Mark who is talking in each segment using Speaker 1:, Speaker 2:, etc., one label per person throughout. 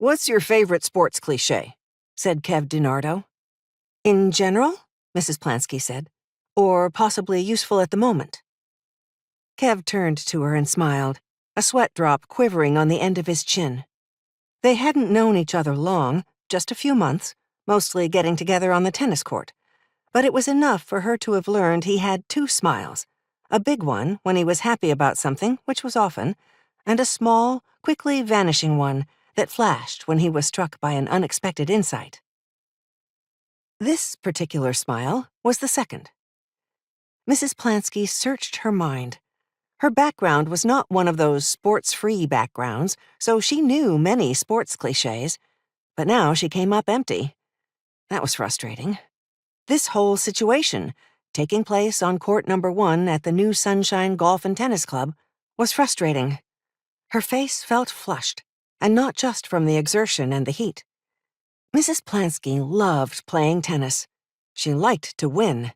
Speaker 1: "What's your favorite sports cliché?" said Kev Dinardo. "In general?" Mrs. Plansky said. "Or possibly useful at the moment?" Kev turned to her and smiled, a sweat drop quivering on the end of his chin. They hadn't known each other long, just a few months, mostly getting together on the tennis court. But it was enough for her to have learned he had two smiles, a big one when he was happy about something, which was often, and a small, quickly vanishing one that flashed when he was struck by an unexpected insight. This particular smile was the second. Mrs. Plansky searched her mind. Her background was not one of those sports-free backgrounds, so she knew many sports clichés, but now she came up empty. That was frustrating. This whole situation, taking place on court number 1 at the New Sunshine Golf and Tennis Club, was frustrating. Her face felt flushed, and not just from the exertion and the heat. Mrs. Plansky loved playing tennis. She liked to win.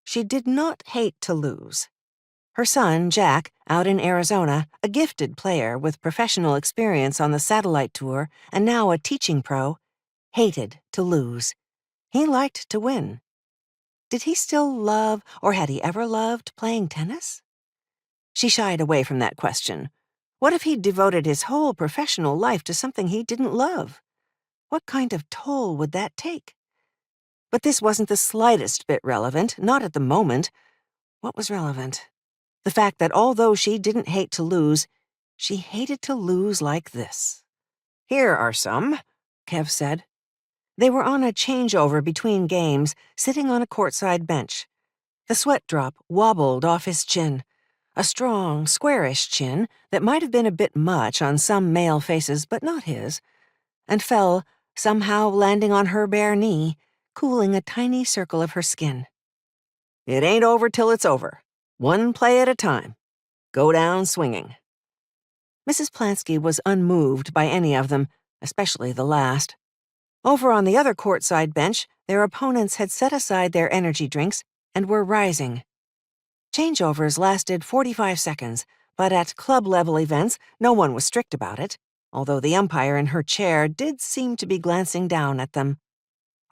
Speaker 1: She did not hate to lose. Her son, Jack, out in Arizona, a gifted player with professional experience on the satellite tour and now a teaching pro, hated to lose. He liked to win. Did he still love, or had he ever loved, playing tennis? She shied away from that question. What if he'd devoted his whole professional life to something he didn't love? What kind of toll would that take? But this wasn't the slightest bit relevant, not at the moment. What was relevant? The fact that although she didn't hate to lose, she hated to lose like this. "Here are some," Kev said. They were on a changeover between games, sitting on a courtside bench. The sweat drop wobbled off his chin, a strong, squarish chin that might have been a bit much on some male faces but not his, and fell, somehow landing on her bare knee, cooling a tiny circle of her skin. "It ain't over till it's over. One play at a time. Go down swinging." Mrs. Plansky was unmoved by any of them, especially the last. Over on the other courtside bench, their opponents had set aside their energy drinks and were rising. Changeovers lasted 45 seconds, but at club-level events, no one was strict about it, although the umpire in her chair did seem to be glancing down at them.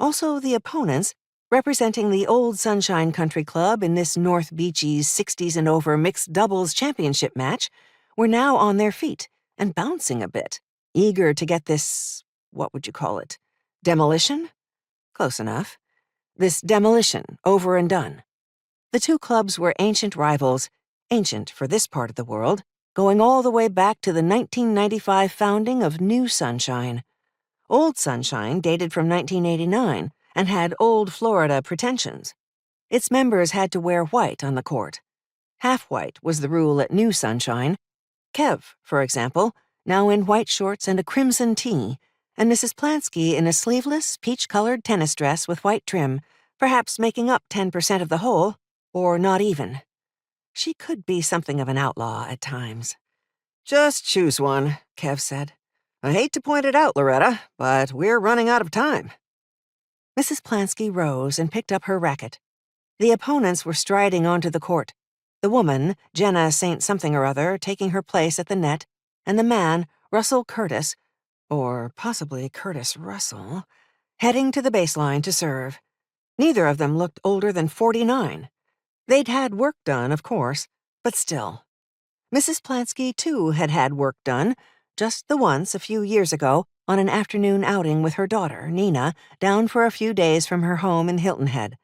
Speaker 1: Also, the opponents, representing the Old Sunshine Country Club in this North Beaches 60s and over mixed doubles championship match, were now on their feet and bouncing a bit, eager to get this, what would you call it? Demolition? Close enough. This demolition over and done. The two clubs were ancient rivals, ancient for this part of the world, going all the way back to the 1995 founding of New Sunshine. Old Sunshine dated from 1989 and had old Florida pretensions. Its members had to wear white on the court. Half white was the rule at New Sunshine. Kev, for example, now in white shorts and a crimson tee, and Mrs. Plansky in a sleeveless, peach-colored tennis dress with white trim, perhaps making up 10% of the whole, or not even. She could be something of an outlaw at times. "Just choose one," Kev said. "I hate to point it out, Loretta, but we're running out of time." Mrs. Plansky rose and picked up her racket. The opponents were striding onto the court. The woman, Jenna St. Something or other, taking her place at the net, and the man, Russell Curtis, or possibly Curtis Russell, heading to the baseline to serve. Neither of them looked older than 49. They'd had work done, of course, but still. Mrs. Plansky, too, had had work done, just the once a few years ago, on an afternoon outing with her daughter, Nina, down for a few days from her home in Hilton Head.